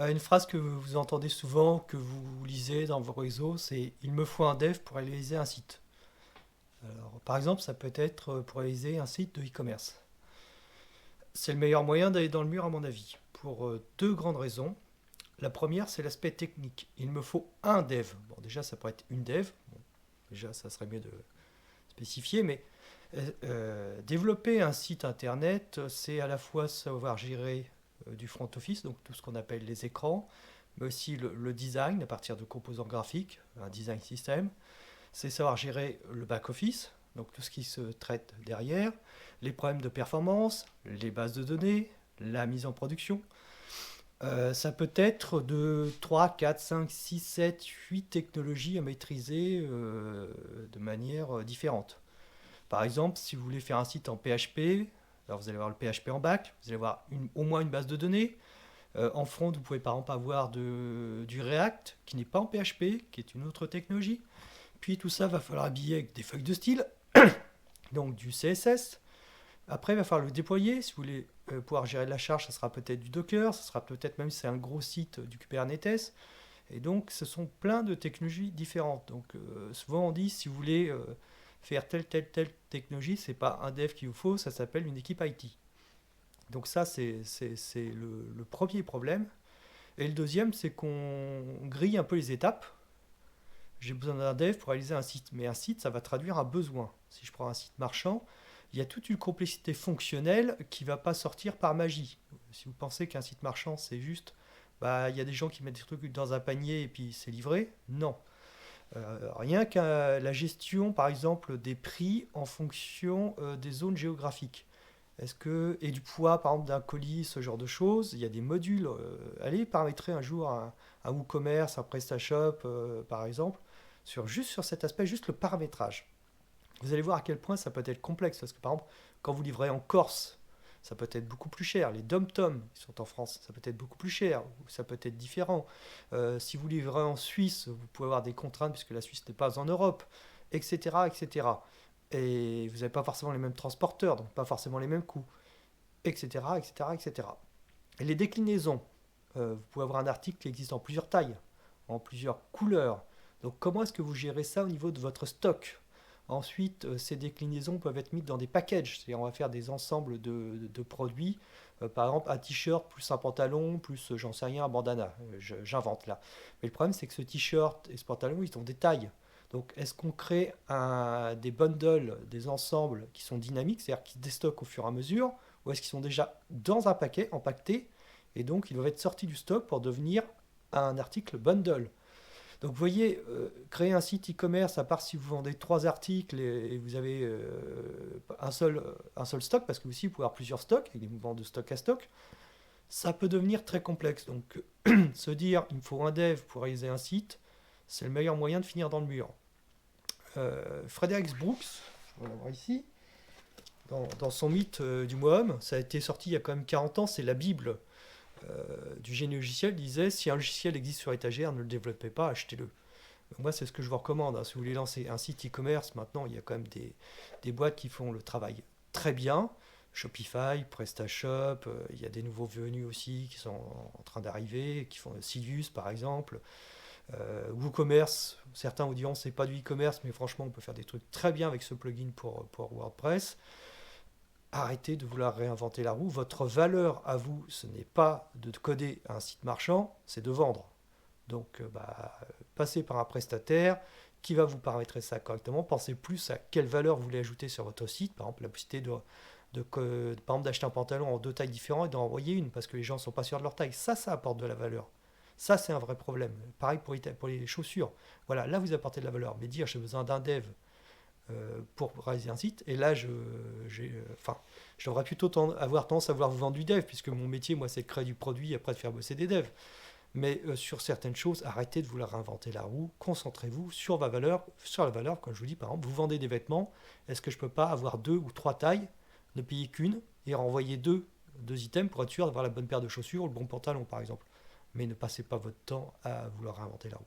Une phrase que vous entendez souvent, que vous lisez dans vos réseaux, c'est «Il me faut un dev pour réaliser un site». Alors, par exemple, ça peut être pour réaliser un site de e-commerce. C'est le meilleur moyen d'aller dans le mur, à mon avis, pour deux grandes raisons. La première, c'est l'aspect technique. Il me faut un dev. Bon, déjà, ça pourrait être une dev. Bon, déjà, ça serait mieux de spécifier, mais développer un site internet, c'est à la fois savoir gérer du front office, donc tout ce qu'on appelle les écrans, mais aussi le design à partir de composants graphiques, un design system. C'est savoir gérer le back office, donc tout ce qui se traite derrière, les problèmes de performance, les bases de données, la mise en production. Ça peut être de 3, 4, 5, 6, 7, 8 technologies à maîtriser de manière différente. Par exemple, si vous voulez faire un site en PHP, alors vous allez avoir le PHP en back, vous allez avoir au moins une base de données. En front, vous pouvez par exemple avoir du React, qui n'est pas en PHP, qui est une autre technologie. Puis tout ça va falloir habiller avec des feuilles de style, donc du CSS. Après, il va falloir le déployer. Si vous voulez pouvoir gérer de la charge, ça sera peut-être du Docker, ça sera peut-être même si c'est un gros site du Kubernetes. Et donc, ce sont plein de technologies différentes. Donc, souvent on dit, si vous voulez faire telle technologie, c'est pas un dev qu'il vous faut, ça s'appelle une équipe IT. Donc ça, c'est le premier problème. Et le deuxième, c'est qu'on grille un peu les étapes. J'ai besoin d'un dev pour réaliser un site. Mais un site, ça va traduire un besoin. Si je prends un site marchand, il y a toute une complexité fonctionnelle qui ne va pas sortir par magie. Si vous pensez qu'un site marchand, c'est juste, bah, il y a des gens qui mettent des trucs dans un panier et puis c'est livré. Non. Rien qu'à la gestion, par exemple, des prix en fonction des zones géographiques. Et du poids, par exemple, d'un colis, ce genre de choses, il y a des modules. Allez paramétrer un jour un WooCommerce, un PrestaShop, par exemple, juste sur cet aspect, juste le paramétrage. Vous allez voir à quel point ça peut être complexe, parce que par exemple, quand vous livrez en Corse, ça peut être beaucoup plus cher. Les dom-toms, ils sont en France, ça peut être beaucoup plus cher, ou ça peut être différent. Si vous livrez en Suisse, vous pouvez avoir des contraintes, puisque la Suisse n'est pas en Europe, etc., etc. Et vous n'avez pas forcément les mêmes transporteurs, donc pas forcément les mêmes coûts, etc., etc., etc. Et les déclinaisons, vous pouvez avoir un article qui existe en plusieurs tailles, en plusieurs couleurs. Donc comment est-ce que vous gérez ça au niveau de votre stock? Ensuite, ces déclinaisons peuvent être mises dans des packages, c'est-à-dire on va faire des ensembles de produits, par exemple un t-shirt plus un pantalon plus j'en sais rien un bandana. J'invente là. Mais le problème c'est que ce t-shirt et ce pantalon ils ont des tailles. Donc est-ce qu'on crée des bundles, des ensembles qui sont dynamiques, c'est-à-dire qui se déstockent au fur et à mesure, ou est-ce qu'ils sont déjà dans un paquet empaquetés et donc ils doivent être sortis du stock pour devenir un article bundle? Donc vous voyez, créer un site e-commerce, à part si vous vendez trois articles et vous avez un seul stock, parce que aussi vous pouvez avoir plusieurs stocks, avec des mouvements de stock à stock, ça peut devenir très complexe. Donc se dire il me faut un dev pour réaliser un site, c'est le meilleur moyen de finir dans le mur. Frederick Brooks, on va voir ici, dans son mythe du Mohomme, ça a été sorti il y a quand même 40 ans, c'est la Bible du génie logiciel, disait si un logiciel existe sur étagère, ne le développez pas, achetez-le. Moi, c'est ce que je vous recommande, hein. Si vous voulez lancer un site e-commerce, maintenant, il y a quand même des boîtes qui font le travail très bien. Shopify, PrestaShop, il y a des nouveaux venus aussi qui sont en train d'arriver, qui font Silius par exemple. WooCommerce, certains vous diront c'est pas du e-commerce, mais franchement, on peut faire des trucs très bien avec ce plugin pour WordPress. Arrêtez de vouloir réinventer la roue. Votre valeur à vous, ce n'est pas de coder un site marchand, c'est de vendre. Donc, passez par un prestataire qui va vous paramétrer ça correctement. Pensez plus à quelle valeur vous voulez ajouter sur votre site. Par exemple, la possibilité par exemple, d'acheter un pantalon en deux tailles différentes et d'en envoyer une parce que les gens ne sont pas sûrs de leur taille. Ça apporte de la valeur. Ça, c'est un vrai problème. Pareil pour les chaussures. Voilà, là, vous apportez de la valeur. Mais dire j'ai besoin d'un dev pour réaliser un site. Et là, je devrais plutôt avoir tendance à vouloir vous vendre du dev, puisque mon métier, moi, c'est de créer du produit et après de faire bosser des devs. Mais sur certaines choses, arrêtez de vouloir inventer la roue, concentrez-vous sur la valeur, comme je vous dis, par exemple, vous vendez des vêtements, est-ce que je ne peux pas avoir deux ou trois tailles, ne payer qu'une, et renvoyer deux items pour être sûr d'avoir la bonne paire de chaussures ou le bon pantalon, par exemple. Mais ne passez pas votre temps à vouloir inventer la roue.